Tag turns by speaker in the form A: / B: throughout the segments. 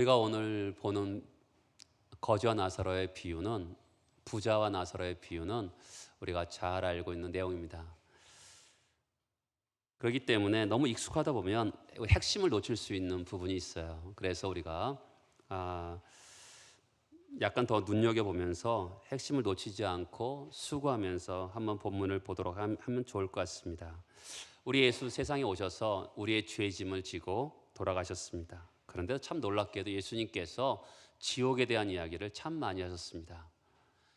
A: 우리가 오늘 보는 거지와 나사로의 비유는, 부자와 나사로의 비유는 우리가 잘 알고 있는 내용입니다. 그렇기 때문에 너무 익숙하다 보면 핵심을 놓칠 수 있는 부분이 있어요. 그래서 우리가 약간 더 눈여겨보면서 핵심을 놓치지 않고 수고하면서 한번 본문을 보도록 하면 좋을 것 같습니다. 우리 예수 세상에 오셔서 우리의 죄짐을 지고 돌아가셨습니다. 그런데 참 놀랍게도 예수님께서 지옥에 대한 이야기를 참 많이 하셨습니다.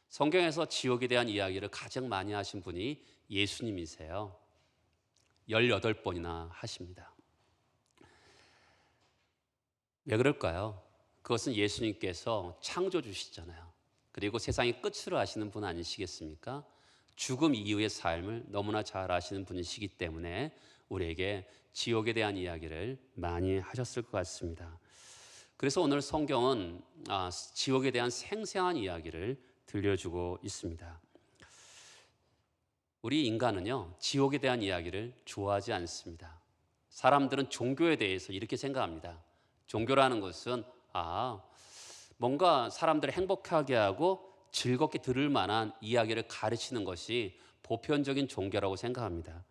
A: 성경에서 지옥에 대한 이야기를 가장 많이 하신 분이 예수님이세요. 18번이나 하십니다. 왜 그럴까요? 그것은 예수님께서 창조주시잖아요. 그리고 세상의 끝을 아시는 분 아니시겠습니까? 죽음 이후의 삶을 너무나 잘 아시는 분이시기 때문에 우리에게 지옥에 대한 이야기를 많이 하셨을 것 같습니다. 그래서 오늘 성경은 지옥에 대한 생생한 이야기를 들려주고 있습니다. 우리 인간은요, 지옥에 대한 이야기를 좋아하지 않습니다. 사람들은 종교에 대해서 이렇게 생각합니다. 종교라는 것은 뭔가 사람들을 행복하게 하고 즐겁게 들을 만한 이야기를 가르치는 것이 보편적인 종교라고 생각합니다.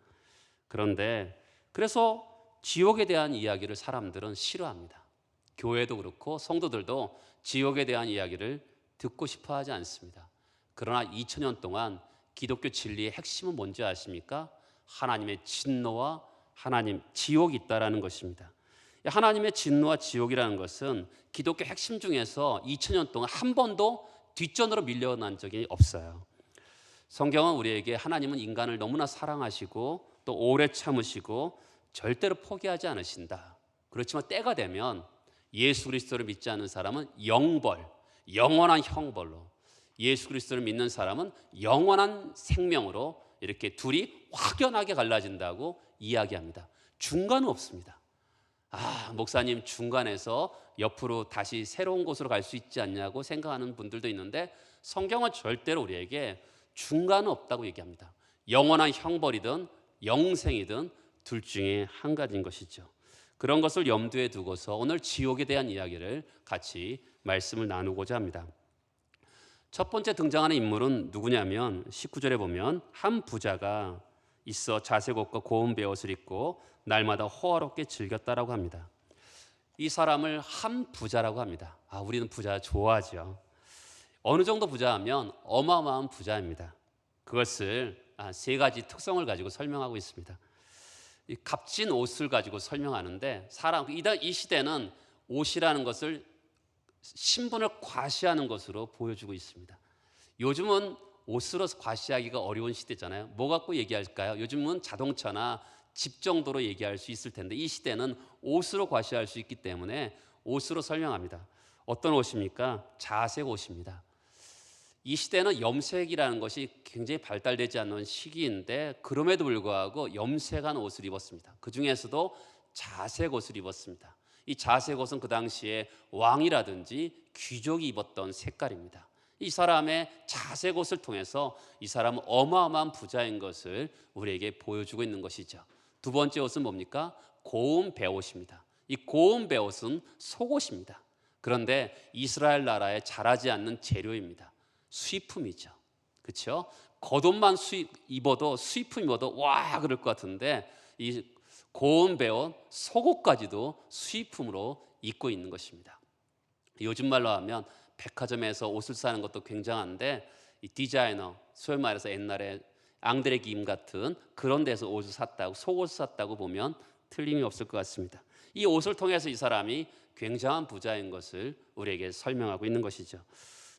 A: 그런데 그래서 지옥에 대한 이야기를 사람들은 싫어합니다. 교회도 그렇고 성도들도 지옥에 대한 이야기를 듣고 싶어 하지 않습니다. 그러나 2000년 동안 기독교 진리의 핵심은 뭔지 아십니까? 하나님의 진노와 지옥이 있다라는 것입니다. 하나님의 진노와 지옥이라는 것은 기독교 핵심 중에서 2000년 동안 한 번도 뒷전으로 밀려난 적이 없어요. 성경은 우리에게 하나님은 인간을 너무나 사랑하시고 또 오래 참으시고 절대로 포기하지 않으신다. 그렇지만 때가 되면 예수 그리스도를 믿지 않는 사람은 영원한 형벌로, 예수 그리스도를 믿는 사람은 영원한 생명으로 이렇게 둘이 확연하게 갈라진다고 이야기합니다. 중간은 없습니다. 목사님, 중간에서 옆으로 다시 새로운 곳으로 갈 수 있지 않냐고 생각하는 분들도 있는데 성경은 절대로 우리에게 중간은 없다고 얘기합니다. 영원한 형벌이든 영생이든 둘 중에 한 가지인 것이죠. 그런 것을 염두에 두고서 오늘 지옥에 대한 이야기를 같이 말씀을 나누고자 합니다. 첫 번째 등장하는 인물은 누구냐면 19절에 보면 한 부자가 있어 자색 옷과 고운 베옷을 입고 날마다 호화롭게 즐겼다라고 합니다. 이 사람을 한 부자라고 합니다. 우리는 부자 좋아하죠. 어느 정도 부자하면 어마어마한 부자입니다. 그것을 세 가지 특성을 가지고 설명하고 있습니다. 이 값진 옷을 가지고 설명하는데 이 시대는 옷이라는 것을 신분을 과시하는 것으로 보여주고 있습니다. 요즘은 옷으로 과시하기가 어려운 시대잖아요. 뭐 갖고 얘기할까요? 요즘은 자동차나 집 정도로 얘기할 수 있을 텐데 이 시대는 옷으로 과시할 수 있기 때문에 옷으로 설명합니다. 어떤 옷입니까? 자색 옷입니다. 이 시대는 염색이라는 것이 굉장히 발달되지 않는 시기인데 그럼에도 불구하고 염색한 옷을 입었습니다. 그 중에서도 자색 옷을 입었습니다. 이 자색 옷은 그 당시에 왕이라든지 귀족이 입었던 색깔입니다. 이 사람의 자색 옷을 통해서 이 사람은 어마어마한 부자인 것을 우리에게 보여주고 있는 것이죠. 두 번째 옷은 뭡니까? 고운 베옷입니다. 이 고운 베옷은 속옷입니다. 그런데 이스라엘 나라에 자라지 않는 재료입니다. 수입품이죠. 그렇죠? 겉옷만 입어도 수입품 입어도 와 그럴 것 같은데 이 고운 베옷 속옷까지도 수입품으로 입고 있는 것입니다. 요즘 말로 하면 백화점에서 옷을 사는 것도 굉장한데 이 디자이너, 소위 말해서 옛날에 앙드레 김 같은 그런 데서 옷을 샀다고, 속옷을 샀다고 보면 틀림이 없을 것 같습니다. 이 옷을 통해서 이 사람이 굉장한 부자인 것을 우리에게 설명하고 있는 것이죠.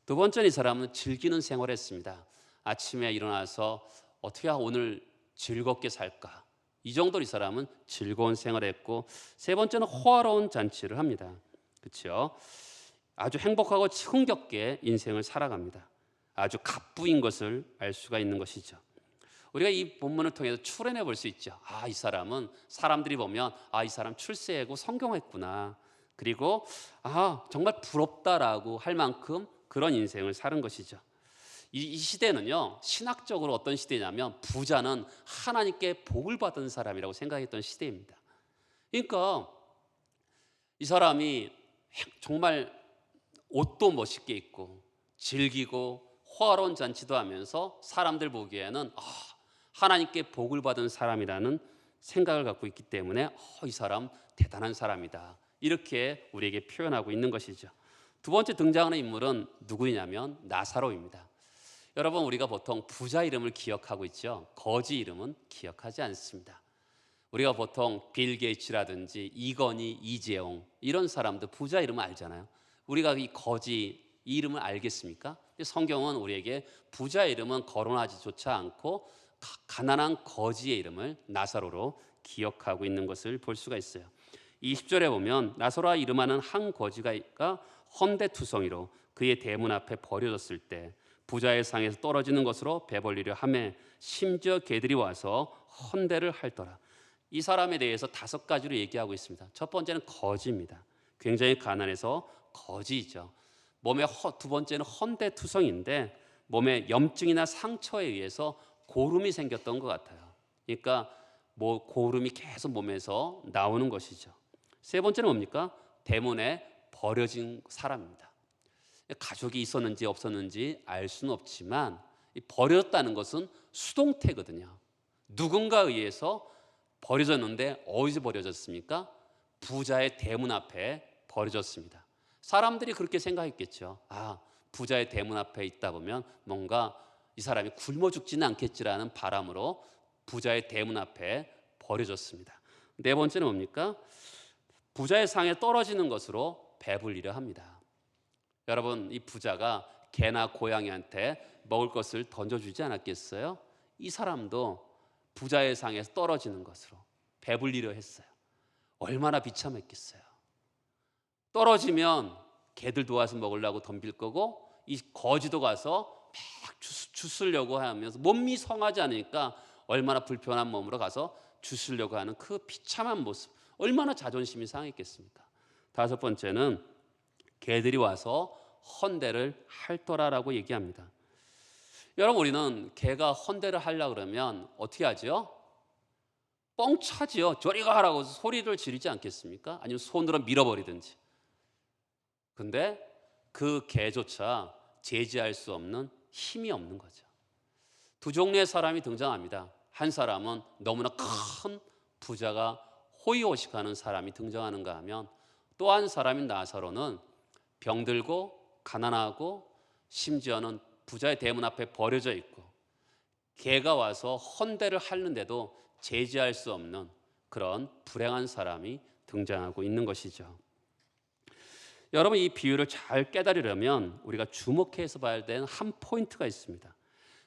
A: 두 번째는 이 사람은 즐기는 생활을 했습니다. 아침에 일어나서 어떻게 오늘 즐겁게 살까? 이 정도로 이 사람은 즐거운 생활을 했고, 세 번째는 호화로운 잔치를 합니다. 그렇죠? 아주 행복하고 흥겹게 인생을 살아갑니다. 아주 갑부인 것을 알 수가 있는 것이죠. 우리가 이 본문을 통해서 추론해 볼 수 있죠. 이 사람은 사람들이 보면 이 사람 출세하고 성공했구나. 그리고 정말 부럽다라고 할 만큼 그런 인생을 사는 것이죠. 이 시대는요, 신학적으로 어떤 시대냐면 부자는 하나님께 복을 받은 사람이라고 생각했던 시대입니다. 그러니까 이 사람이 정말 옷도 멋있게 입고 즐기고 호화로운 잔치도 하면서 사람들 보기에는 하나님께 복을 받은 사람이라는 생각을 갖고 있기 때문에 이 사람 대단한 사람이다, 이렇게 우리에게 표현하고 있는 것이죠. 두 번째 등장하는 인물은 누구냐면 나사로입니다. 여러분, 우리가 보통 부자 이름을 기억하고 있죠. 거지 이름은 기억하지 않습니다. 우리가 보통 빌 게이츠라든지 이건희, 이재용 이런 사람들 부자 이름을 알잖아요. 우리가 이 거지 이 이름을 알겠습니까? 성경은 우리에게 부자 이름은 거론하지조차 않고 가난한 거지의 이름을 나사로로 기억하고 있는 것을 볼 수가 있어요. 20절에 보면 나사로라 이름하는 한 거지가 헌데투성이로 그의 대문 앞에 버려졌을 때 부자의 상에서 떨어지는 것으로 배벌리려 하매 심지어 개들이 와서 헌대를 할더라. 이 사람에 대해서 5가지로 얘기하고 있습니다. 첫 번째는 거지입니다. 굉장히 가난해서 거지이죠. 두 번째는 헌대투성인데 몸에 염증이나 상처에 의해서 고름이 생겼던 것 같아요. 그러니까 고름이 계속 몸에서 나오는 것이죠. 세 번째는 뭡니까? 대문에 버려진 사람입니다. 가족이 있었는지 없었는지 알 수는 없지만 버렸다는 것은 수동태거든요. 누군가에 의해서 버려졌는데 어디서 버려졌습니까? 부자의 대문 앞에 버려졌습니다. 사람들이 그렇게 생각했겠죠. 부자의 대문 앞에 있다 보면 뭔가 이 사람이 굶어 죽지는 않겠지라는 바람으로 부자의 대문 앞에 버려졌습니다. 네 번째는 뭡니까? 부자의 상에 떨어지는 것으로 배불리려 합니다. 여러분, 이 부자가 개나 고양이한테 먹을 것을 던져주지 않았겠어요? 이 사람도 부자의 상에서 떨어지는 것으로 배불리려 했어요. 얼마나 비참했겠어요. 떨어지면 개들도 와서 먹으려고 덤빌 거고 이 거지도 가서 막 주스려고 하면서 몸이 성하지 않으니까 얼마나 불편한 몸으로 가서 주스려고 하는 그 비참한 모습, 얼마나 자존심이 상했겠습니까? 5번째는 개들이 와서 헌대를 할더라라고 얘기합니다. 여러분, 우리는 개가 헌대를 하려고 그러면 어떻게 하죠? 뻥차지요. 저리 가라고 소리를 지르지 않겠습니까? 아니면 손으로 밀어버리든지. 근데 그 개조차 제지할 수 없는 힘이 없는 거죠. 두 종류의 사람이 등장합니다. 한 사람은 너무나 큰 부자가 호의호식하는 사람이 등장하는가 하면, 또 한 사람인 나사로는 병들고 가난하고 심지어는 부자의 대문 앞에 버려져 있고 개가 와서 헌대를 하는데도 제지할 수 없는 그런 불행한 사람이 등장하고 있는 것이죠. 여러분, 이 비유를 잘 깨달으려면 우리가 주목해서 봐야 되는 한 포인트가 있습니다.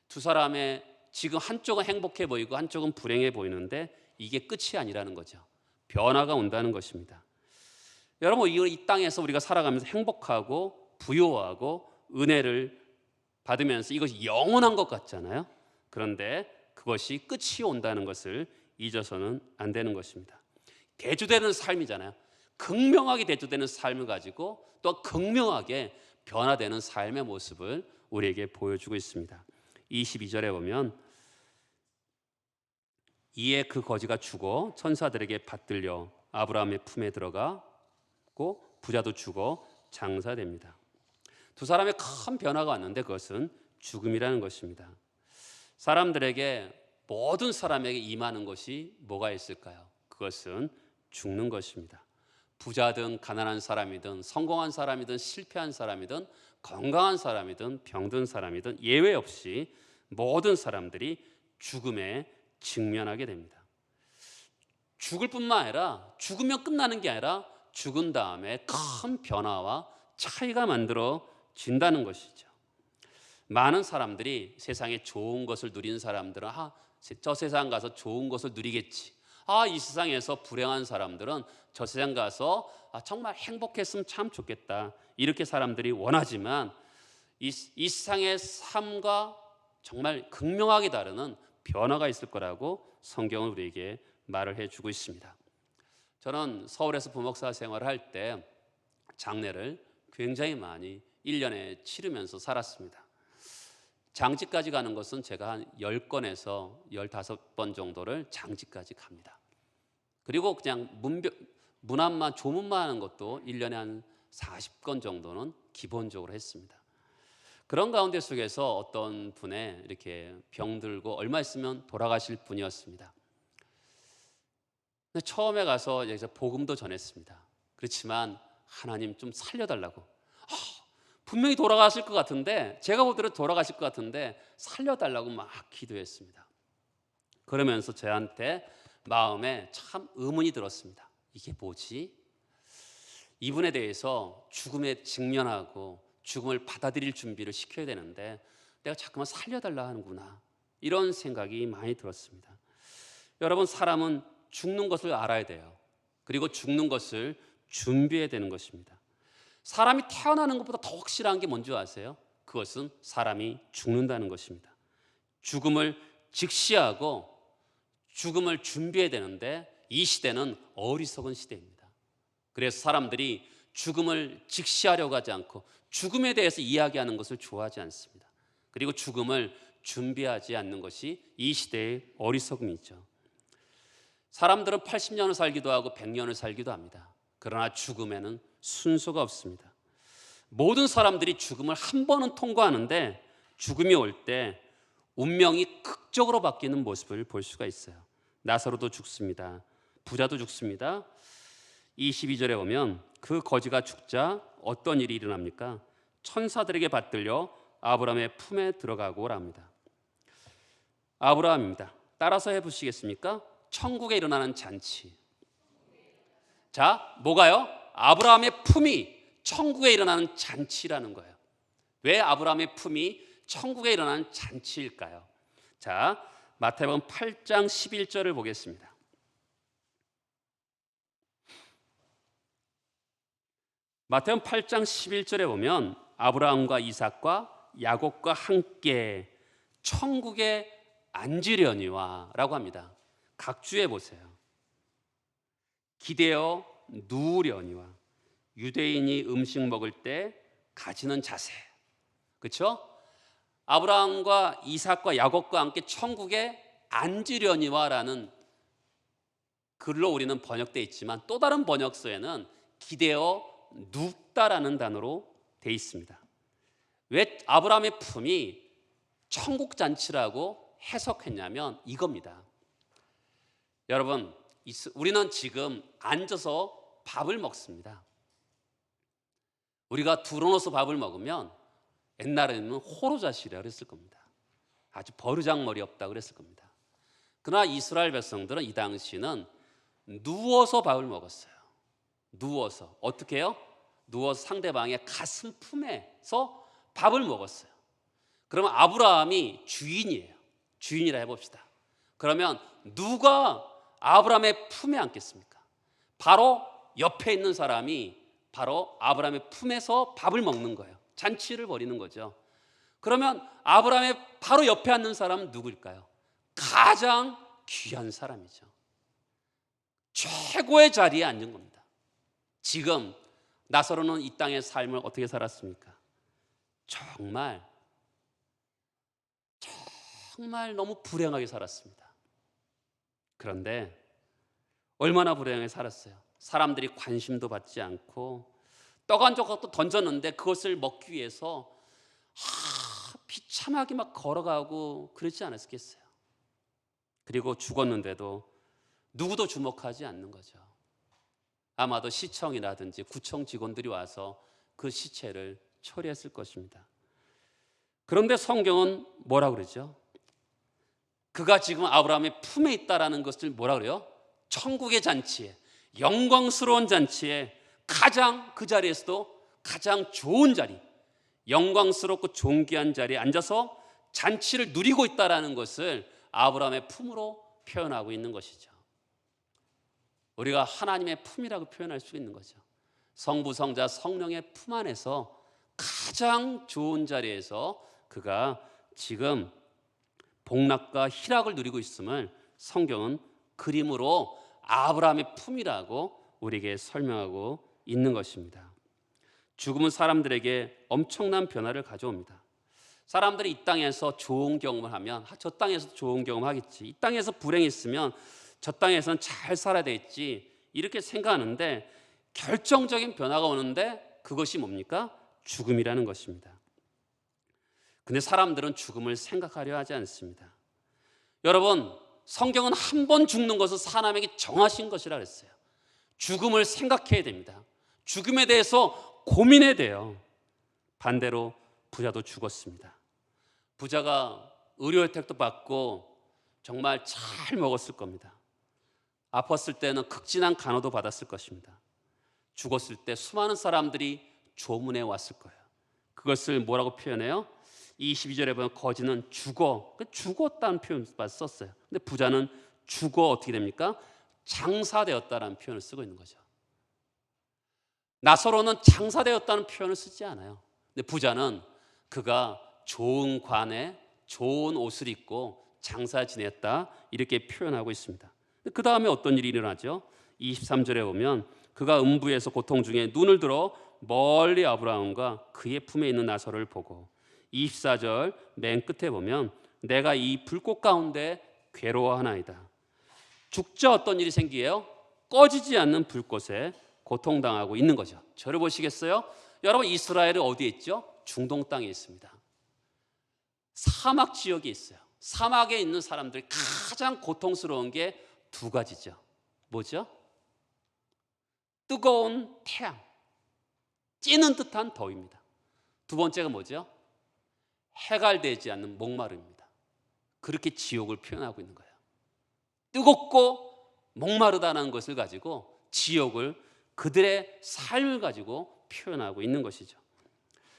A: 두 사람의 지금 한쪽은 행복해 보이고 한쪽은 불행해 보이는데 이게 끝이 아니라는 거죠. 변화가 온다는 것입니다. 여러분, 이 땅에서 우리가 살아가면서 행복하고 부유하고 은혜를 받으면서 이것이 영원한 것 같잖아요. 그런데 그것이 끝이 온다는 것을 잊어서는 안 되는 것입니다. 대조되는 삶이잖아요. 극명하게 대조되는 삶을 가지고 또 극명하게 변화되는 삶의 모습을 우리에게 보여주고 있습니다. 22절에 보면 이에 그 거지가 죽어 천사들에게 받들려 아브라함의 품에 들어가고 부자도 죽어 장사됩니다. 두 사람의 큰 변화가 왔는데 그것은 죽음이라는 것입니다. 사람들에게, 모든 사람에게 임하는 것이 뭐가 있을까요? 그것은 죽는 것입니다. 부자든 가난한 사람이든 성공한 사람이든 실패한 사람이든 건강한 사람이든 병든 사람이든 예외 없이 모든 사람들이 죽음에 직면하게 됩니다. 죽을 뿐만 아니라 죽으면 끝나는 게 아니라 죽은 다음에 큰 변화와 차이가 만들어진다는 것이죠. 많은 사람들이 세상에 좋은 것을 누리는 사람들은 저 세상 가서 좋은 것을 누리겠지. 이 세상에서 불행한 사람들은 저 세상 가서 정말 행복했으면 참 좋겠다. 이렇게 사람들이 원하지만 이 세상의 삶과 정말 극명하게 다르는 변화가 있을 거라고 성경은 우리에게 말을 해주고 있습니다. 저는 서울에서 부목사 생활을 할 때 장례를 굉장히 많이 1년에 치르면서 살았습니다. 장지까지 가는 것은 제가 한 10건에서 15번 정도를 장지까지 갑니다. 그리고 그냥 문 앞만 조문만 하는 것도 1년에 한 40건 정도는 기본적으로 했습니다. 그런 가운데 속에서 어떤 분의 이렇게 병들고 얼마 있으면 돌아가실 분이었습니다. 근데 처음에 가서 이제 복음도 전했습니다. 그렇지만 하나님 좀 살려달라고. 분명히 돌아가실 것 같은데, 제가 보더라도 돌아가실 것 같은데 살려달라고 막 기도했습니다. 그러면서 저한테 마음에 참 의문이 들었습니다. 이게 뭐지? 이분에 대해서 죽음에 직면하고 죽음을 받아들일 준비를 시켜야 되는데 내가 자꾸만 살려달라 하는구나, 이런 생각이 많이 들었습니다. 여러분, 사람은 죽는 것을 알아야 돼요. 그리고 죽는 것을 준비해야 되는 것입니다. 사람이 태어나는 것보다 더 확실한 게 뭔지 아세요? 그것은 사람이 죽는다는 것입니다. 죽음을 직시하고 죽음을 준비해야 되는데 이 시대는 어리석은 시대입니다. 그래서 사람들이 죽음을 직시하려고 하지 않고 죽음에 대해서 이야기하는 것을 좋아하지 않습니다. 그리고 죽음을 준비하지 않는 것이 이 시대의 어리석음이죠. 사람들은 80년을 살기도 하고 100년을 살기도 합니다. 그러나 죽음에는 순서가 없습니다. 모든 사람들이 죽음을 한 번은 통과하는데 죽음이 올 때 운명이 극적으로 바뀌는 모습을 볼 수가 있어요. 나사로도 죽습니다. 부자도 죽습니다. 22절에 보면 그 거지가 죽자 어떤 일이 일어납니까? 천사들에게 받들려 아브라함의 품에 들어가고 합니다. 아브라함입니다. 따라서 해보시겠습니까? 천국에 일어나는 잔치. 자, 뭐가요? 아브라함의 품이 천국에 일어나는 잔치라는 거예요. 왜 아브라함의 품이 천국에 일어나는 잔치일까요? 자, 마태복음 8장 11절을 보겠습니다. 마태복음 8장 11절에 보면 아브라함과 이삭과 야곱과 함께 천국에 앉으려니와 라고 합니다. 각주해 보세요. 기대어 누우려니와. 유대인이 음식 먹을 때 가지는 자세, 그렇죠? 아브라함과 이삭과 야곱과 함께 천국에 앉으려니와라는 글로 우리는 번역되어 있지만 또 다른 번역서에는 기대어 눕다라는 단어로 되어 있습니다. 왜 아브라함의 품이 천국 잔치라고 해석했냐면 이겁니다. 여러분, 우리는 지금 앉아서 밥을 먹습니다. 우리가 둘러놓아서 밥을 먹으면 옛날에는 호로자시라 그랬을 겁니다. 아주 버르장머리 없다 그랬을 겁니다. 그러나 이스라엘 백성들은 이 당시는 누워서 밥을 먹었어요. 누워서. 어떻게 해요? 누워서 상대방의 가슴 품에서 밥을 먹었어요. 그러면 아브라함이 주인이에요. 주인이라 해봅시다. 그러면 누가 아브라함의 품에 앉겠습니까? 바로 옆에 있는 사람이 바로 아브라함의 품에서 밥을 먹는 거예요. 잔치를 벌이는 거죠. 그러면 아브라함의 바로 옆에 앉는 사람은 누구일까요? 가장 귀한 사람이죠. 최고의 자리에 앉은 겁니다. 지금 나사로는 이 땅의 삶을 어떻게 살았습니까? 정말 너무 불행하게 살았습니다. 그런데 얼마나 불행하게 살았어요. 사람들이 관심도 받지 않고 떡 한 조각도 던졌는데 그것을 먹기 위해서 비참하게 막 걸어가고 그러지 않았겠어요. 그리고 죽었는데도 누구도 주목하지 않는 거죠. 아마도 시청이라든지 구청 직원들이 와서 그 시체를 처리했을 것입니다. 그런데 성경은 뭐라 그러죠? 그가 지금 아브라함의 품에 있다라는 것을 뭐라 그래요? 천국의 잔치에, 영광스러운 잔치에, 가장 그 자리에서도 가장 좋은 자리, 영광스럽고 존귀한 자리에 앉아서 잔치를 누리고 있다라는 것을 아브라함의 품으로 표현하고 있는 것이죠. 우리가 하나님의 품이라고 표현할 수 있는 거죠. 성부, 성자, 성령의 품 안에서 가장 좋은 자리에서 그가 지금 복락과 희락을 누리고 있음을 성경은 그림으로 아브라함의 품이라고 우리에게 설명하고 있는 것입니다. 죽음은 사람들에게 엄청난 변화를 가져옵니다. 사람들이 이 땅에서 좋은 경험을 하면 저 땅에서 좋은 경험을 하겠지, 이 땅에서 불행이 있으면 저 땅에서는 잘 살아야 되겠지, 이렇게 생각하는데 결정적인 변화가 오는데 그것이 뭡니까? 죽음이라는 것입니다. 근데 사람들은 죽음을 생각하려 하지 않습니다. 여러분, 성경은 한 번 죽는 것을 사람에게 정하신 것이라 그랬어요. 죽음을 생각해야 됩니다. 죽음에 대해서 고민해야 돼요. 반대로 부자도 죽었습니다. 부자가 의료 혜택도 받고 정말 잘 먹었을 겁니다. 아팠을 때는 극진한 간호도 받았을 것입니다. 죽었을 때 수많은 사람들이 조문에 왔을 거예요. 그것을 뭐라고 표현해요? 22절에 보면 거지는 죽었다는 표현 썼어요. 근데 부자는 죽어 어떻게 됩니까? 장사되었다라는 표현을 쓰고 있는 거죠. 나사로는 장사되었다는 표현을 쓰지 않아요. 근데 부자는 그가 좋은 관에 좋은 옷을 입고 장사 지냈다 이렇게 표현하고 있습니다. 그 다음에 어떤 일이 일어나죠? 23절에 보면 그가 음부에서 고통 중에 눈을 들어 멀리 아브라함과 그의 품에 있는 나사로를 보고 24절 맨 끝에 보면 내가 이 불꽃 가운데 괴로워하나이다. 죽자 어떤 일이 생기게요? 꺼지지 않는 불꽃에 고통당하고 있는 거죠. 저를 보시겠어요? 여러분, 이스라엘은 어디에 있죠? 중동 땅에 있습니다. 사막 지역에 있어요. 사막에 있는 사람들이 가장 고통스러운 게 두 가지죠. 뭐죠? 뜨거운 태양, 찌는 듯한 더위입니다. 두 번째가 뭐죠? 해갈되지 않는 목마름입니다. 그렇게 지옥을 표현하고 있는 거예요. 뜨겁고 목마르다는 것을 가지고 지옥을, 그들의 삶을 가지고 표현하고 있는 것이죠.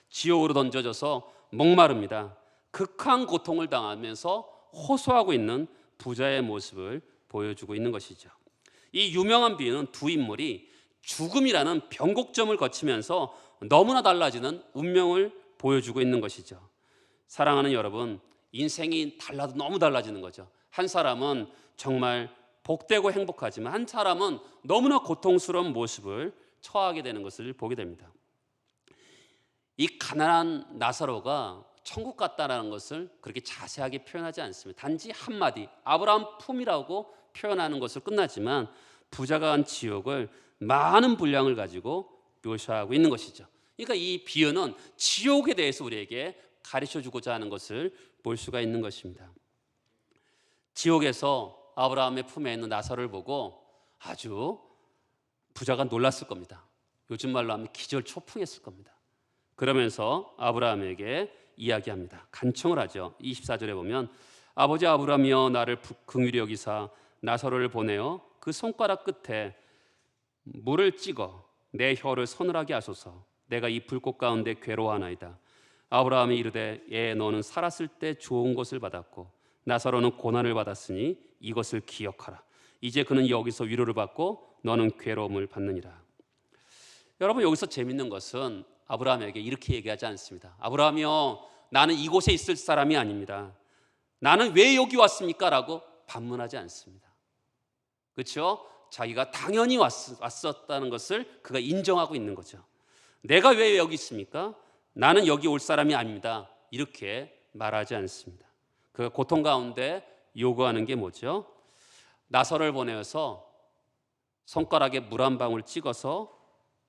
A: 지옥으로 던져져서 목마릅니다. 극한 고통을 당하면서 호소하고 있는 부자의 모습을 보여주고 있는 것이죠. 이 유명한 비유는 두 인물이 죽음이라는 변곡점을 거치면서 너무나 달라지는 운명을 보여주고 있는 것이죠. 사랑하는 여러분, 인생이 달라도 너무 달라지는 거죠. 한 사람은 정말 복되고 행복하지만 한 사람은 너무나 고통스러운 모습을 처하게 되는 것을 보게 됩니다. 이 가난한 나사로가 천국 갔다라는 것을 그렇게 자세하게 표현하지 않습니다. 단지 한마디 아브라함 품이라고 표현하는 것을 끝나지만 부자가 간 지옥을 많은 분량을 가지고 묘사하고 있는 것이죠. 그러니까 이 비유는 지옥에 대해서 우리에게 가르쳐주고자 하는 것을 볼 수가 있는 것입니다. 지옥에서 아브라함의 품에 있는 나사로를 보고 아주 부자가 놀랐을 겁니다. 요즘 말로 하면 기절초풍했을 겁니다. 그러면서 아브라함에게 이야기합니다. 간청을 하죠. 24절에 보면 아버지 아브라함이여 나를 긍휼히 여기사 나사로를 보내어 그 손가락 끝에 물을 찍어 내 혀를 서늘하게 하소서. 내가 이 불꽃 가운데 괴로워하나이다. 아브라함이 이르되 너는 살았을 때 좋은 것을 받았고 나사로는 고난을 받았으니 이것을 기억하라. 이제 그는 여기서 위로를 받고 너는 괴로움을 받느니라. 여러분, 여기서 재밌는 것은 아브라함에게 이렇게 얘기하지 않습니다. 아브라함이요, 나는 이곳에 있을 사람이 아닙니다. 나는 왜 여기 왔습니까? 라고 반문하지 않습니다. 그렇죠? 자기가 당연히 왔었다는 것을 그가 인정하고 있는 거죠. 내가 왜 여기 있습니까? 나는 여기 올 사람이 아닙니다. 이렇게 말하지 않습니다. 그가 고통 가운데 요구하는 게 뭐죠? 나사로를 보내어서 손가락에 물 한 방울 찍어서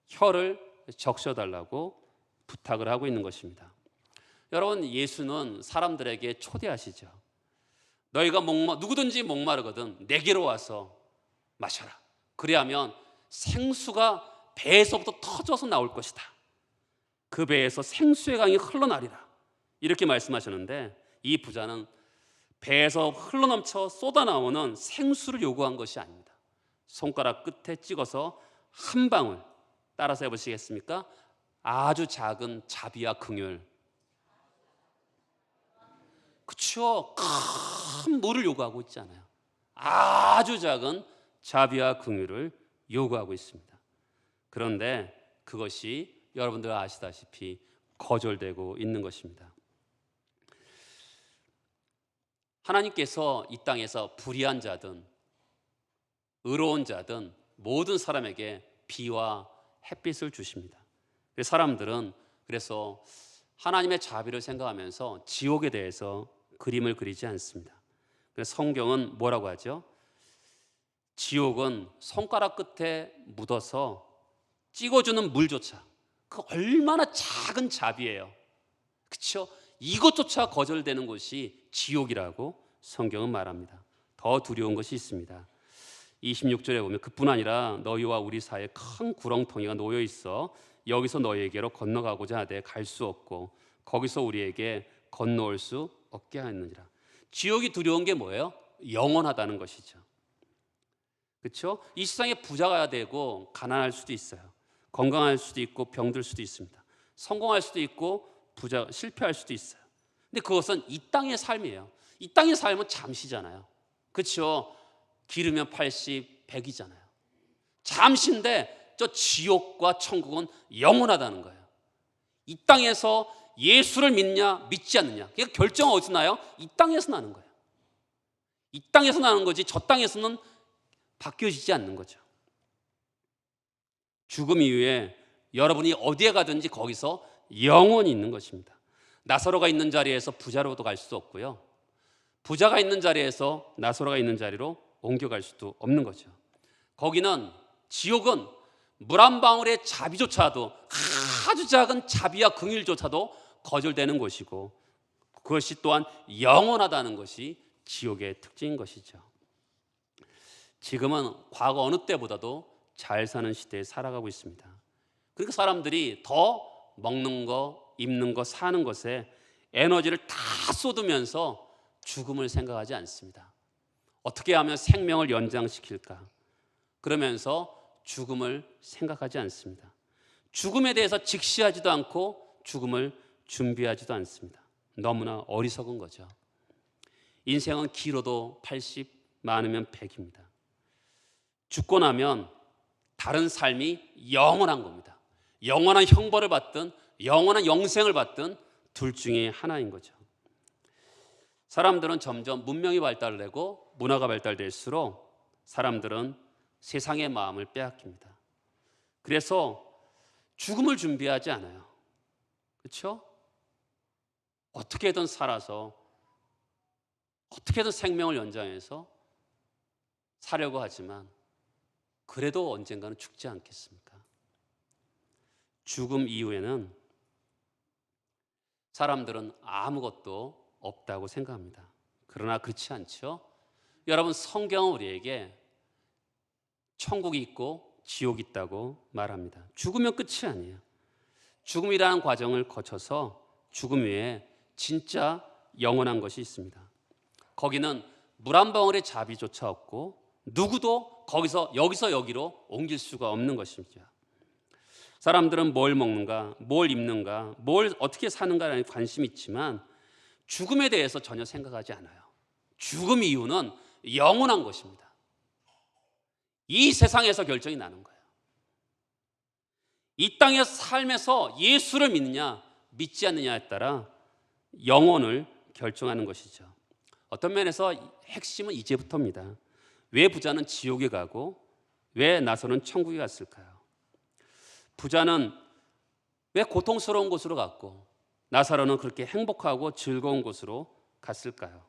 A: 혀를 적셔달라고 부탁을 하고 있는 것입니다. 여러분, 예수는 사람들에게 초대하시죠. 너희가 누구든지 목마르거든 내게로 와서 마셔라. 그리하면 생수가 배에서부터 터져서 나올 것이다. 그 배에서 생수의 강이 흘러나리라. 이렇게 말씀하셨는데 이 부자는 배에서 흘러넘쳐 쏟아나오는 생수를 요구한 것이 아닙니다. 손가락 끝에 찍어서 한 방울, 따라서 해보시겠습니까? 아주 작은 자비와 긍휼. 그렇죠? 큰 물을 요구하고 있지 않아요. 아주 작은 자비와 긍휼을 요구하고 있습니다. 그런데 그것이 여러분들 아시다시피 거절되고 있는 것입니다. 하나님께서 이 땅에서 불의한 자든 의로운 자든 모든 사람에게 비와 햇빛을 주십니다. 사람들은 그래서 하나님의 자비를 생각하면서 지옥에 대해서 그림을 그리지 않습니다. 그래서 성경은 뭐라고 하죠? 지옥은 손가락 끝에 묻어서 찍어주는 물조차, 그 얼마나 작은 자비예요. 그렇죠? 이것조차 거절되는 곳이 지옥이라고 성경은 말합니다. 더 두려운 것이 있습니다. 26절에 보면 그뿐 아니라 너희와 우리 사이에 큰 구렁텅이가 놓여 있어 여기서 너희에게로 건너가고자 하되 갈 수 없고 거기서 우리에게 건너올 수 없게 하느니라. 지옥이 두려운 게 뭐예요? 영원하다는 것이죠. 그렇죠? 이 세상에 부자가 되고 가난할 수도 있어요. 건강할 수도 있고 병들 수도 있습니다. 성공할 수도 있고 실패할 수도 있어요. 근데 그것은 이 땅의 삶이에요. 이 땅의 삶은 잠시잖아요. 그렇죠? 기르면 80, 100이잖아요. 잠시인데 저 지옥과 천국은 영원하다는 거예요. 이 땅에서 예수를 믿냐 믿지 않느냐, 그러니까 결정은 어디서 나요? 이 땅에서 나는 거예요. 이 땅에서 나는 거지 저 땅에서는 바뀌어지지 않는 거죠. 죽음 이후에 여러분이 어디에 가든지 거기서 영원히 있는 것입니다. 나사로가 있는 자리에서 부자로도 갈 수 없고요, 부자가 있는 자리에서 나사로가 있는 자리로 옮겨갈 수도 없는 거죠. 거기는, 지옥은 물 한 방울의 자비조차도, 아주 작은 자비와 긍휼조차도 거절되는 곳이고, 그것이 또한 영원하다는 것이 지옥의 특징인 것이죠. 지금은 과거 어느 때보다도 잘 사는 시대에 살아가고 있습니다. 그러니까 사람들이 더 먹는 거, 입는 거, 사는 것에 에너지를 다 쏟으면서 죽음을 생각하지 않습니다. 어떻게 하면 생명을 연장시킬까? 그러면서 죽음을 생각하지 않습니다. 죽음에 대해서 직시하지도 않고 죽음을 준비하지도 않습니다. 너무나 어리석은 거죠. 인생은 길어도 80, 많으면 100입니다. 죽고 나면 다른 삶이 영원한 겁니다. 영원한 형벌을 받든 영원한 영생을 받든 둘 중에 하나인 거죠. 사람들은 점점 문명이 발달되고 문화가 발달될수록 사람들은 세상의 마음을 빼앗깁니다. 그래서 죽음을 준비하지 않아요. 그렇죠? 어떻게든 살아서, 어떻게든 생명을 연장해서 사려고 하지만 그래도 언젠가는 죽지 않겠습니까? 죽음 이후에는 사람들은 아무것도 없다고 생각합니다. 그러나 그렇지 않죠? 여러분, 성경은 우리에게 천국이 있고 지옥이 있다고 말합니다. 죽으면 끝이 아니에요. 죽음이라는 과정을 거쳐서 죽음 외에 진짜 영원한 것이 있습니다. 거기는 물 한 방울의 자비조차 없고 누구도 여기서 여기로 옮길 수가 없는 것입니다. 사람들은 뭘 먹는가, 뭘 입는가, 뭘 어떻게 사는가에 관심이 있지만 죽음에 대해서 전혀 생각하지 않아요. 죽음 이유는 영원한 것입니다. 이 세상에서 결정이 나는 거예요. 이 땅의 삶에서 예수를 믿느냐 믿지 않느냐에 따라 영혼을 결정하는 것이죠. 어떤 면에서 핵심은 이제부터입니다. 왜 부자는 지옥에 가고 왜 나사로는 천국에 갔을까요? 부자는 왜 고통스러운 곳으로 갔고 나사로는 그렇게 행복하고 즐거운 곳으로 갔을까요?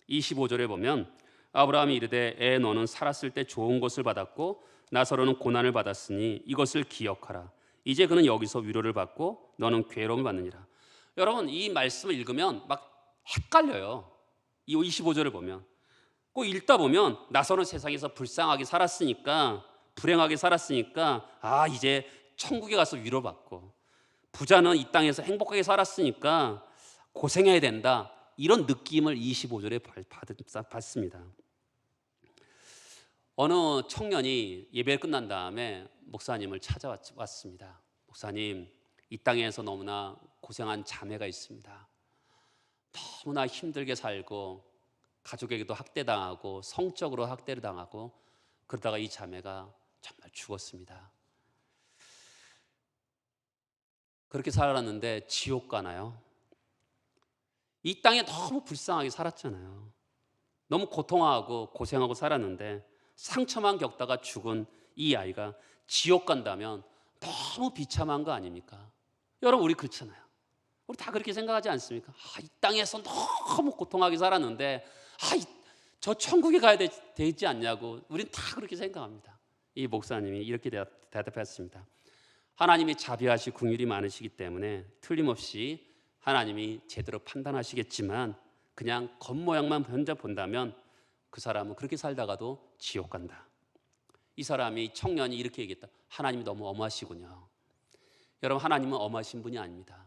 A: 25절에 보면 아브라함이 이르되 애 너는 살았을 때 좋은 것을 받았고 나사로는 고난을 받았으니 이것을 기억하라. 이제 그는 여기서 위로를 받고 너는 괴로움을 받느니라. 여러분, 이 말씀을 읽으면 막 헷갈려요. 이 25절을 보면 꼭 읽다 보면 나사로는 세상에서 불쌍하게 살았으니까, 불행하게 살았으니까 이제 천국에 가서 위로받고, 부자는 이 땅에서 행복하게 살았으니까 고생해야 된다, 이런 느낌을 25절에 받습니다. 어느 청년이 예배 끝난 다음에 목사님을 찾아왔습니다. 목사님, 이 땅에서 너무나 고생한 자매가 있습니다. 너무나 힘들게 살고 가족에게도 학대당하고 성적으로 학대를 당하고 그러다가 이 자매가 정말 죽었습니다. 그렇게 살았는데 지옥 가나요? 이 땅에 너무 불쌍하게 살았잖아요. 너무 고통하고 고생하고 살았는데 상처만 겪다가 죽은 이 아이가 지옥 간다면 너무 비참한 거 아닙니까? 여러분, 우리 그렇잖아요. 우리 다 그렇게 생각하지 않습니까? 이 땅에서 너무 고통하게 살았는데 저 천국에 가야 되지 않냐고 우린 다 그렇게 생각합니다. 이 목사님이 이렇게 대답했습니다. 하나님이 자비하시고 긍휼이 많으시기 때문에 틀림없이 하나님이 제대로 판단하시겠지만 그냥 겉모양만 먼저 본다면 그 사람은 그렇게 살다가도 지옥 간다. 이 사람이 청년이 이렇게 얘기했다. 하나님이 너무 엄하시군요. 여러분, 하나님은 엄하신 분이 아닙니다.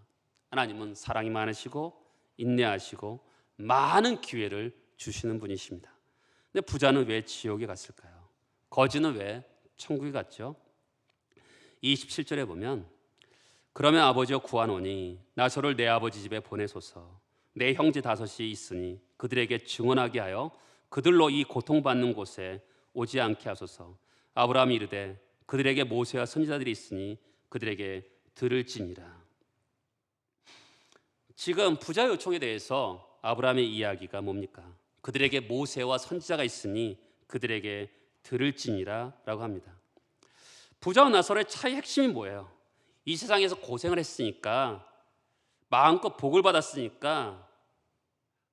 A: 하나님은 사랑이 많으시고 인내하시고 많은 기회를 주시는 분이십니다. 근데 부자는 왜 지옥에 갔을까요? 거지는 왜 천국에 갔죠? 27절에 보면 그러면 아버지여 구하노니 나서를 내 아버지 집에 보내소서. 내 형제 5이 있으니 그들에게 증언하게 하여 그들로 이 고통받는 곳에 오지 않게 하소서. 아브라함이 이르되 그들에게 모세와 선지자들이 있으니 그들에게 들을지니라. 지금 부자 요청에 대해서 아브라함의 이야기가 뭡니까? 그들에게 모세와 선지자가 있으니 그들에게 들을지니라 라고 합니다. 부자와 나설의 차이 핵심이 뭐예요? 이 세상에서 고생을 했으니까, 마음껏 복을 받았으니까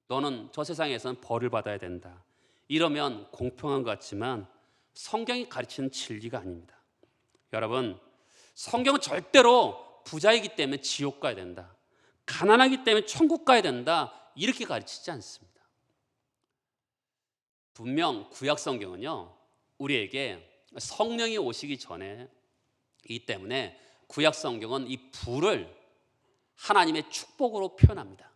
A: 너는 저 세상에서는 벌을 받아야 된다. 이러면 공평한 것 같지만 성경이 가르치는 진리가 아닙니다. 여러분, 성경은 절대로 부자이기 때문에 지옥 가야 된다, 가난하기 때문에 천국 가야 된다, 이렇게 가르치지 않습니다. 분명 구약 성경은요, 우리에게 성령이 오시기 전에 이 때문에 구약 성경은 이 불을 하나님의 축복으로 표현합니다.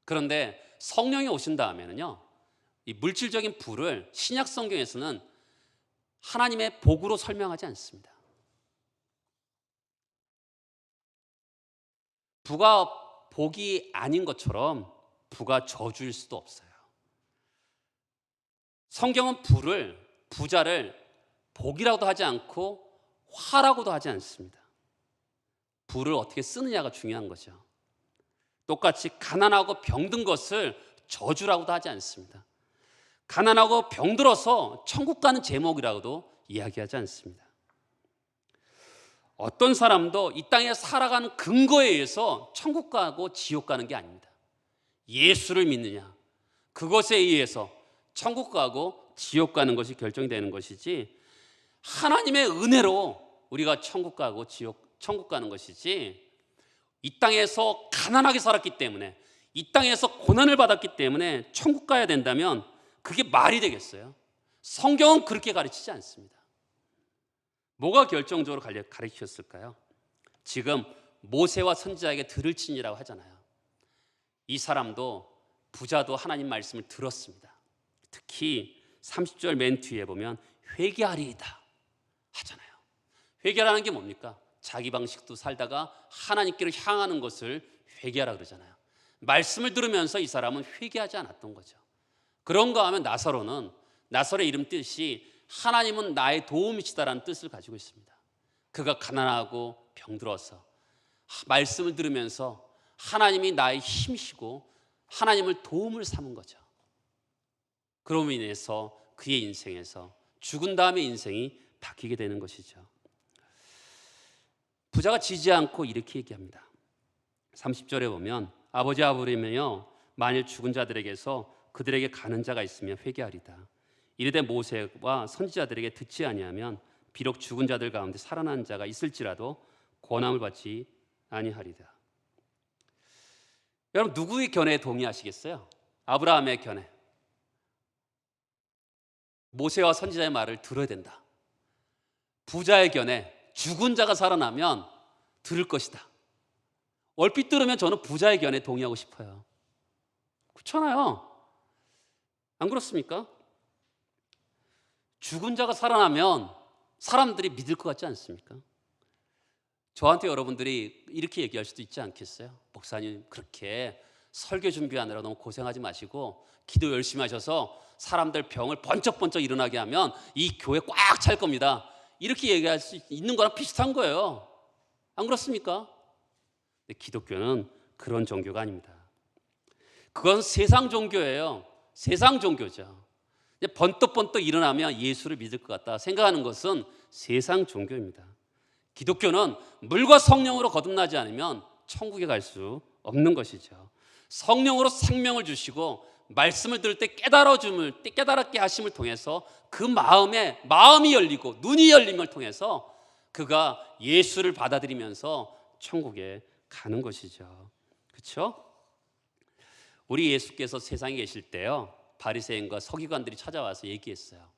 A: 그런데 성령이 오신 다음에는요, 이 물질적인 불을 신약 성경에서는 하나님의 복으로 설명하지 않습니다. 부가 복이 아닌 것처럼 부가 저주일 수도 없어요. 성경은 불을, 부자를 복이라고도 하지 않고 화라고도 하지 않습니다. 불을 어떻게 쓰느냐가 중요한 거죠. 똑같이 가난하고 병든 것을 저주라고도 하지 않습니다. 가난하고 병들어서 천국 가는 제목이라고도 이야기하지 않습니다. 어떤 사람도 이 땅에 살아가는 근거에 의해서 천국 가고 지옥 가는 게 아닙니다. 예수를 믿느냐, 그것에 의해서 천국 가고 지옥 가는 것이 결정이 되는 것이지, 하나님의 은혜로 우리가 천국 가고 천국 가는 것이지, 이 땅에서 가난하게 살았기 때문에, 이 땅에서 고난을 받았기 때문에 천국 가야 된다면 그게 말이 되겠어요? 성경은 그렇게 가르치지 않습니다. 뭐가 결정적으로 가르치셨을까요? 지금 모세와 선지자에게 들을지니라고 하잖아요. 이 사람도, 부자도 하나님 말씀을 들었습니다. 특히 30절 맨 뒤에 보면 회개하리이다 하잖아요. 회개라는 게 뭡니까? 자기 방식도 살다가 하나님께로 향하는 것을 회개하라 그러잖아요. 말씀을 들으면서 이 사람은 회개하지 않았던 거죠. 그런가 하면 나사로는, 나사로의 이름 뜻이 하나님은 나의 도움이시다라는 뜻을 가지고 있습니다. 그가 가난하고 병들어서 말씀을 들으면서 하나님이 나의 힘이시고 하나님을 도움을 삼은 거죠. 그로 인해서 그의 인생에서 죽은 다음에 인생이 바뀌게 되는 것이죠. 부자가 지지 않고 이렇게 얘기합니다. 30절에 보면 아버지 아브라함이여, 만일 죽은 자들에게서 그들에게 가는 자가 있으면 회개하리다. 이르되 모세와 선지자들에게 듣지 아니하면 비록 죽은 자들 가운데 살아난 자가 있을지라도 권함을 받지 아니하리다. 여러분, 누구의 견해에 동의하시겠어요? 아브라함의 견해. 모세와 선지자의 말을 들어야 된다. 부자의 견해, 죽은 자가 살아나면 들을 것이다. 얼핏 들으면 저는 부자의 견해에 동의하고 싶어요. 그렇잖아요. 안 그렇습니까? 죽은 자가 살아나면 사람들이 믿을 것 같지 않습니까? 저한테 여러분들이 이렇게 얘기할 수도 있지 않겠어요? 목사님, 그렇게 설교 준비하느라 너무 고생하지 마시고 기도 열심히 하셔서 사람들 병을 번쩍번쩍 일어나게 하면 이 교회 꽉 찰 겁니다. 이렇게 얘기할 수 있는 거랑 비슷한 거예요. 안 그렇습니까? 근데 기독교는 그런 종교가 아닙니다. 그건 세상 종교예요. 세상 종교죠. 번떡번떡 일어나면 예수를 믿을 것 같다 생각하는 것은 세상 종교입니다. 기독교는 물과 성령으로 거듭나지 않으면 천국에 갈 수 없는 것이죠. 성령으로 생명을 주시고 말씀을 들을 때 깨달게 하심을 통해서 그 마음이 열리고 눈이 열림을 통해서 그가 예수를 받아들이면서 천국에 가는 것이죠. 그렇죠? 우리 예수께서 세상에 계실 때요, 바리새인과 서기관들이 찾아와서 얘기했어요.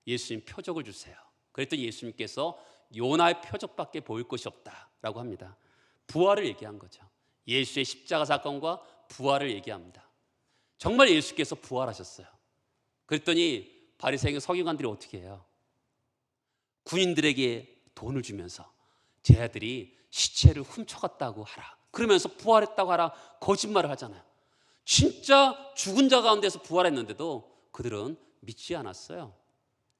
A: 예수님 표적을 주세요. 그랬더니 예수님께서 요나의 표적밖에 보일 것이 없다라고 합니다. 부활을 얘기한 거죠. 예수의 십자가 사건과 부활을 얘기합니다. 정말 예수께서 부활하셨어요. 그랬더니 바리새인 서기관들이 어떻게 해요? 군인들에게 돈을 주면서 제 아들이 시체를 훔쳐갔다고 하라, 그러면서 부활했다고 하라 거짓말을 하잖아요. 진짜 죽은 자 가운데서 부활했는데도 그들은 믿지 않았어요.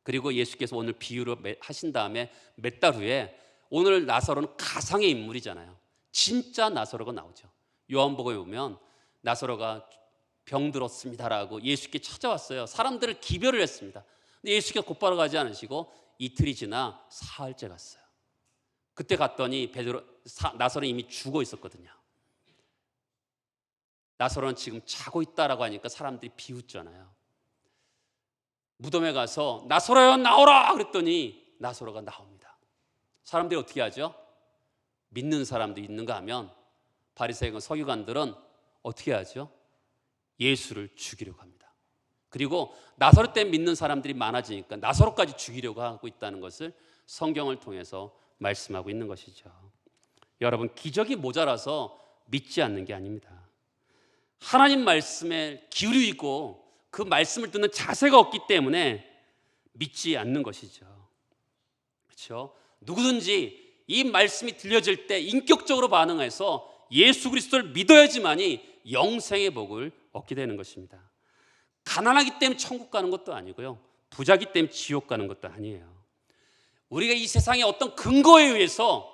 A: 그리고 예수께서 오늘 비유를 하신 다음에 몇 달 후에 오늘 나사로는 가상의 인물이잖아요. 진짜 나사로가 나오죠. 요한복음에 보면 나사로가 병들었습니다라고 예수께 찾아왔어요. 사람들을 기별을 했습니다. 근데 예수께서 곧바로 가지 않으시고 이틀이 지나 사흘째 갔어요. 그때 갔더니 나사로는 이미 죽어 있었거든요. 나사로는 지금 자고 있다라고 하니까 사람들이 비웃잖아요. 무덤에 가서 나사로야 나오라 그랬더니 나사로가 나옵니다. 사람들이 어떻게 하죠? 믿는 사람도 있는가 하면 바리새인과 서기관들은 어떻게 하죠? 예수를 죽이려고 합니다. 그리고 나사로 때문에 믿는 사람들이 많아지니까 나사로까지 죽이려고 하고 있다는 것을 성경을 통해서 말씀하고 있는 것이죠. 여러분, 기적이 모자라서 믿지 않는 게 아닙니다. 하나님 말씀에 기울이고 그 말씀을 듣는 자세가 없기 때문에 믿지 않는 것이죠. 그렇죠? 누구든지 이 말씀이 들려질 때 인격적으로 반응해서 예수 그리스도를 믿어야지만이 영생의 복을 얻게 되는 것입니다. 가난하기 때문에 천국 가는 것도 아니고요, 부자기 때문에 지옥 가는 것도 아니에요. 우리가 이 세상의 어떤 근거에 의해서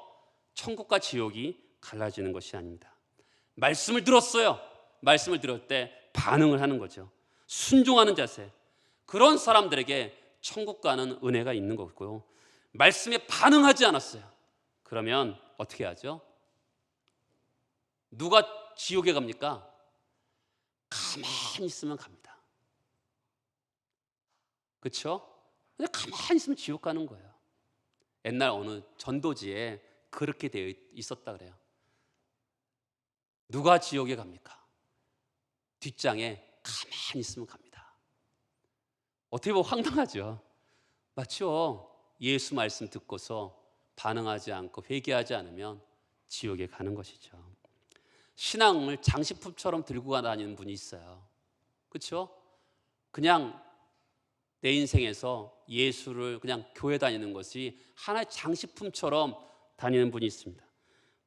A: 천국과 지옥이 갈라지는 것이 아닙니다. 말씀을 들었어요. 말씀을 들을 때 반응을 하는 거죠. 순종하는 자세. 그런 사람들에게 천국 가는 은혜가 있는 거고요. 말씀에 반응하지 않았어요. 그러면 어떻게 하죠? 누가 지옥에 갑니까? 가만히 있으면 갑니다. 그렇죠? 근데 가만히 있으면 지옥 가는 거예요. 옛날 어느 전도지에 그렇게 되어 있었다 그래요. 누가 지옥에 갑니까? 뒷장에 가만히 있으면 갑니다. 어떻게 보면 황당하죠. 맞죠? 예수 말씀 듣고서 반응하지 않고 회개하지 않으면 지옥에 가는 것이죠. 신앙을 장식품처럼 들고 다니는 분이 있어요. 그렇죠? 그냥 내 인생에서 예수를 그냥 교회 다니는 것이 하나의 장식품처럼 다니는 분이 있습니다.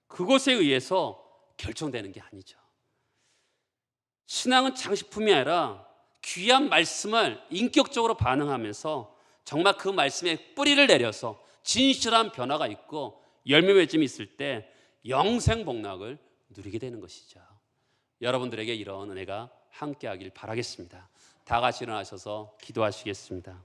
A: 그것에 의해서 결정되는 게 아니죠. 신앙은 장식품이 아니라 귀한 말씀을 인격적으로 반응하면서 정말 그 말씀에 뿌리를 내려서 진실한 변화가 있고 열매 맺음이 있을 때 영생 복락을 누리게 되는 것이죠. 여러분들에게 이런 은혜가 함께하길 바라겠습니다. 다 같이 일어나셔서 기도하시겠습니다.